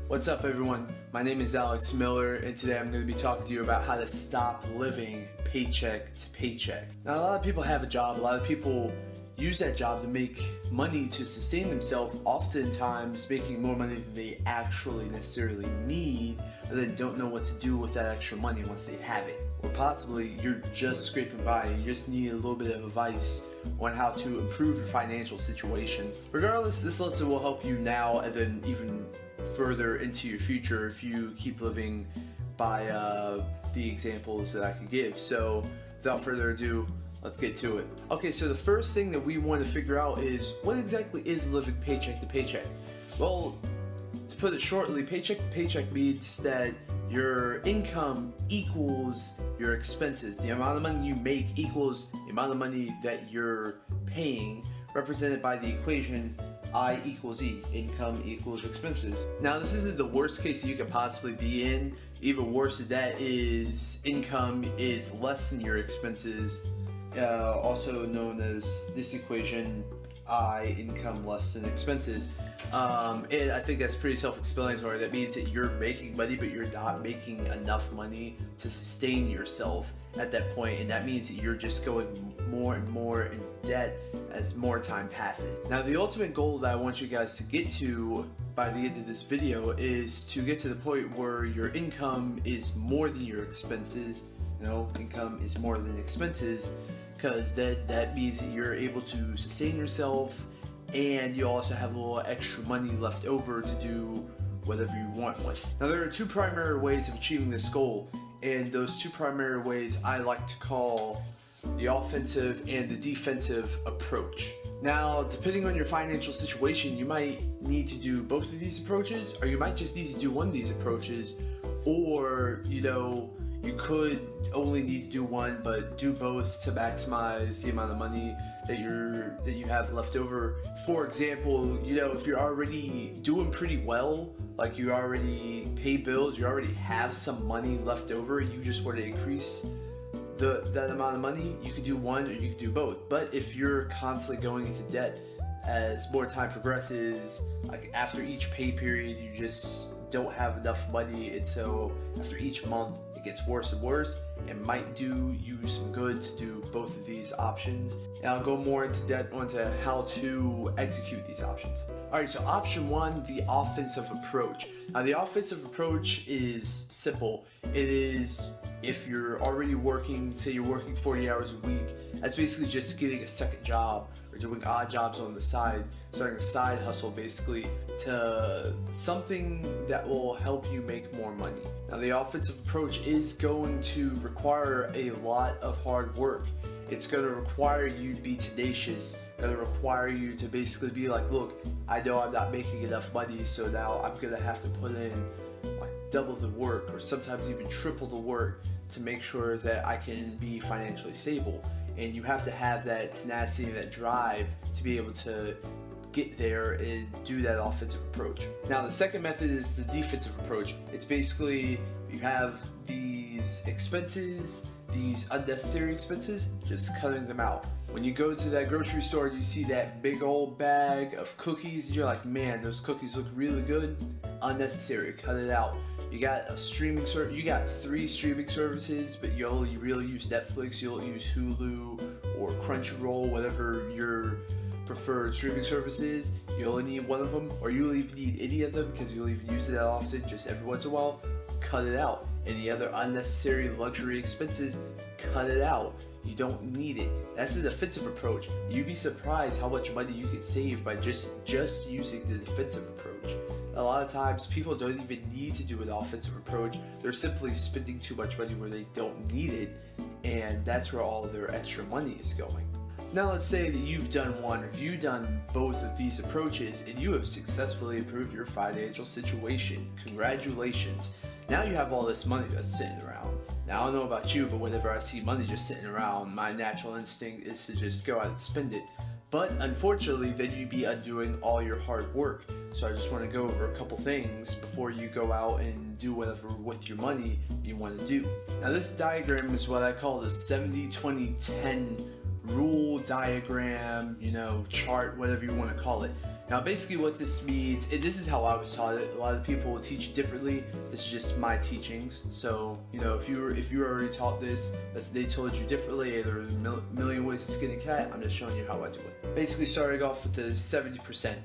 What's up everyone? My name is Alex Miller and today I'm going to be talking to you about how to stop living paycheck to paycheck. Now a lot of people have a job, a lot of people use that job to make money to sustain themselves, oftentimes making more money than they actually necessarily need, and then don't know what to do with that extra money once they have it. Or possibly you're just scraping by and you just need a little bit of advice on how to improve your financial situation. Regardless, this lesson will help you now and then even further into your future if you keep living by the examples that I could give. So without further ado, let's get to it. Okay, so the first thing that we want to figure out is what exactly is living paycheck to paycheck? Well, to put it shortly, paycheck to paycheck means that your income equals your expenses. The amount of money you make equals the amount of money that you're paying, represented by the equation I equals E, income equals expenses. Now this isn't the worst case that you could possibly be in. Even worse than that is income is less than your expenses, also known as this equation I, income less than expenses. And I think that's pretty self-explanatory. That means that you're making money but you're not making enough money to sustain yourself at that point, and that means that you're just going more and more into debt as more time passes. Now the ultimate goal that I want you guys to get to by the end of this video is to get to the point where your income is more than your expenses. Income is more than expenses, because that means that you're able to sustain yourself and you also have a little extra money left over to do whatever you want with. Now there are two primary ways of achieving this goal, and those two primary ways I like to call the offensive and the defensive approach. Now, depending on your financial situation, you might need to do both of these approaches, or you might just need to do one of these approaches, or you could only need to do one but do both to maximize the amount of money that you have left over. For example, if you're already doing pretty well, like you already pay bills, you already have some money left over, you just want to increase that amount of money, you could do one or you could do both. But if you're constantly going into debt as more time progresses, like after each pay period you just don't have enough money, and so after each month it gets worse and worse, it might do you some good to do both of these options. And I'll go more into depth onto how to execute these options. Alright, so option one, the offensive approach. Now the offensive approach is simple. It is, if you're already working, say you're working 40 hours a week, that's basically just getting a second job or doing odd jobs on the side, starting a side hustle basically to something that will help you make more money. Now the offensive approach is going to require a lot of hard work. It's going to require you to be tenacious, going to require you to basically be like, look, I know I'm not making enough money, so now I'm going to have to put in like double the work or sometimes even triple the work to make sure that I can be financially stable. And you have to have that tenacity, that drive to be able to get there and do that offensive approach. Now the second method is the defensive approach. It's basically you have these expenses, these unnecessary expenses, just cutting them out. When you go to that grocery store and you see that big old bag of cookies, you're like, man, those cookies look really good. Unnecessary, cut it out. You got a streaming service, you got 3 streaming services, but you only really use Netflix, you'll use Hulu or Crunchyroll, whatever your preferred streaming service is. You only need one of them, or you'll even need any of them because you'll even use it that often, just every once in a while. Cut it out. Any other unnecessary luxury expenses, cut it out. You don't need it. That's the defensive approach. You'd be surprised how much money you can save by just using the defensive approach. A lot of times people don't even need to do an offensive approach. They're simply spending too much money where they don't need it, and that's where all of their extra money is going. Now let's say that you've done one or you've done both of these approaches and you have successfully improved your financial situation. Congratulations. Now you have all this money that's sitting around. Now I don't know about you, but whenever I see money just sitting around, my natural instinct is to just go out and spend it. But unfortunately, then you'd be undoing all your hard work. So I just want to go over a couple things before you go out and do whatever with your money you want to do. Now this diagram is what I call the 70-20-10 rule diagram, chart, whatever you want to call it. Now basically what this means, and this is how I was taught it, a lot of people teach differently. This is just my teachings. So, if you were already taught this, they told you differently, there's a million ways to skin a cat, I'm just showing you how I do it. Basically starting off with the 70%.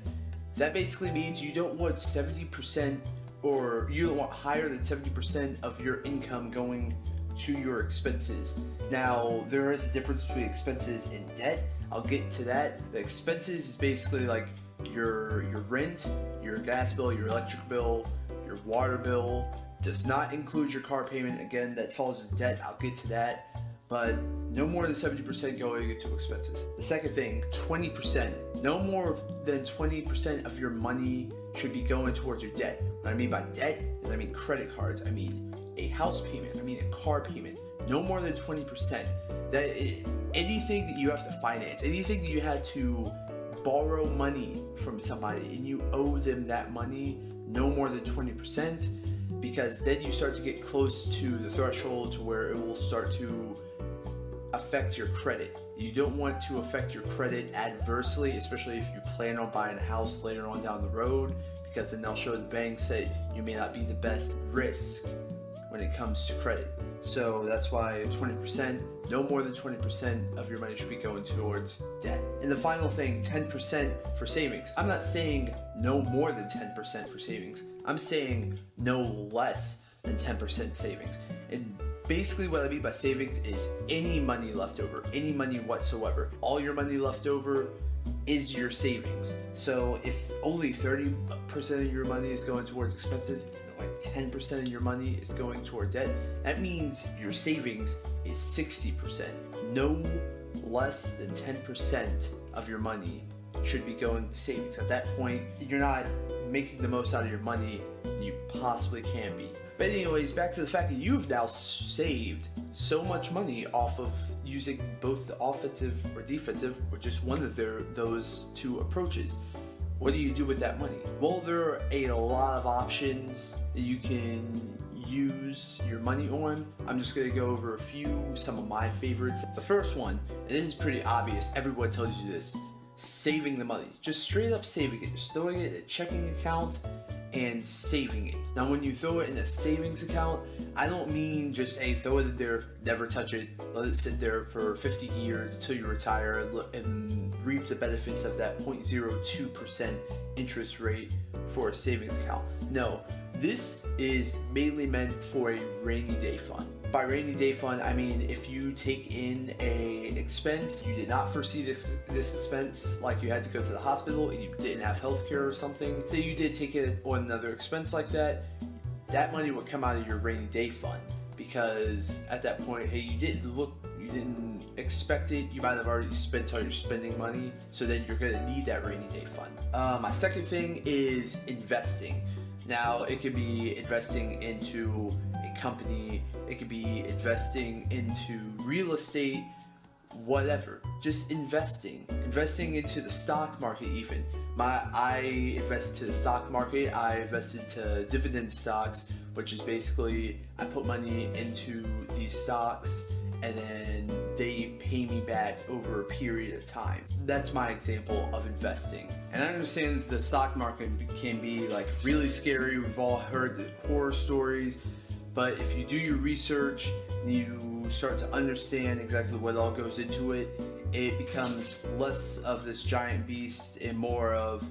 That basically means you don't want 70%, or you don't want higher than 70% of your income going to your expenses. Now, there is a difference between expenses and debt. I'll get to that. The expenses is basically like your rent, your gas bill, your electric bill, your water bill. Does not include your car payment. Again, that falls in debt. I'll get to that. But no more than 70% going into expenses. The second thing, 20%. No more than 20% of your money should be going towards your debt. What I mean by debt is I mean credit cards. I mean a house payment. I mean a car payment. No more than 20%. Anything that you have to finance, anything that you had to borrow money from somebody and you owe them that money, no more than 20%, because then you start to get close to the threshold to where it will start to affect your credit. You don't want to affect your credit adversely, especially if you plan on buying a house later on down the road, because then they'll show the banks that you may not be the best risk when it comes to credit. So that's why 20%, no more than 20% of your money should be going towards debt. And the final thing, 10% for savings. I'm not saying no more than 10% for savings. I'm saying no less than 10% savings. And basically what I mean by savings is any money left over, any money whatsoever. All your money left over is your savings. So if only 30% of your money is going towards expenses, like 10% of your money is going toward debt, that means your savings is 60%. No less than 10% of your money should be going to savings. At that point, you're not making the most out of your money you possibly can be. But anyways, back to the fact that you've now saved so much money off of using both the offensive or defensive, or just one of those two approaches. What do you do with that money? Well, there are a lot of options that you can use your money on. I'm just going to go over some of my favorites. The first one, and this is pretty obvious, everyone tells you this, saving the money. Just straight up saving it. Just throwing it in a checking account and saving it. Now when you throw it in a savings account, I don't mean just, hey, throw it in there, never touch it, let it sit there for 50 years until you retire and reap the benefits of that 0.02% interest rate for a savings account. No, this is mainly meant for a rainy day fund. By rainy day fund, I mean if you take in a expense, you did not foresee this expense, like you had to go to the hospital and you didn't have health care or something, so you did take it on another expense like that, that money would come out of your rainy day fund, because at that point, hey, you didn't expect it, you might have already spent all your spending money, so then you're gonna need that rainy day fund. My second thing is investing. Now, it could be investing into a company, it could be investing into real estate, whatever. Just investing into the stock market even. I invest into the stock market. I invest into dividend stocks, which is basically I put money into these stocks and then they pay me back over a period of time. That's my example of investing. And I understand that the stock market can be like really scary. We've all heard the horror stories, but if you do your research, you start to understand exactly what all goes into it, it becomes less of this giant beast and more of,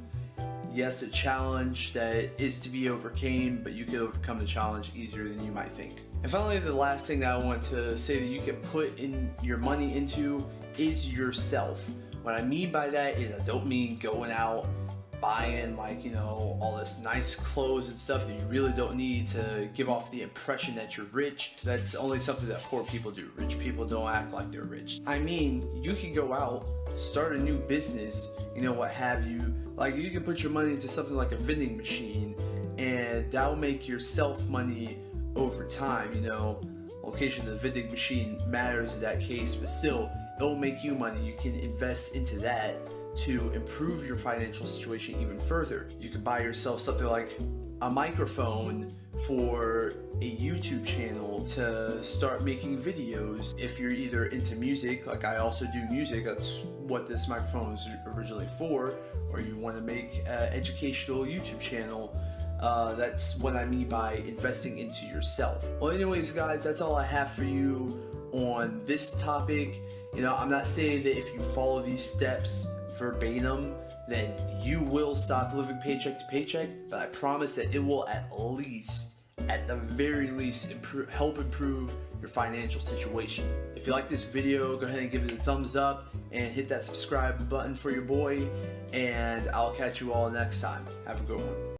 yes, a challenge that is to be overcame, but you can overcome the challenge easier than you might think. And finally, the last thing that I want to say that you can put in your money into is yourself. What I mean by that is I don't mean going out buying all this nice clothes and stuff that you really don't need to give off the impression that you're rich. That's only something that poor people do. Rich people don't act like they're rich. I mean, you can go out, start a new business, what have you. Like, you can put your money into something like a vending machine and that'll make yourself money over time. Location of the vending machine matters in that case, but still, it'll make you money. You can invest into that to improve your financial situation even further. You can buy yourself something like a microphone for a YouTube channel to start making videos. If you're either into music, like I also do music, that's what this microphone was originally for, or you want to make an educational YouTube channel, that's what I mean by investing into yourself. Well, anyways guys, that's all I have for you on this topic. You know, I'm not saying that if you follow these steps verbatim, then you will stop living paycheck to paycheck, but I promise that it will at the very least, help improve your financial situation. If you like this video, go ahead and give it a thumbs up and hit that subscribe button for your boy, and I'll catch you all next time. Have a good one.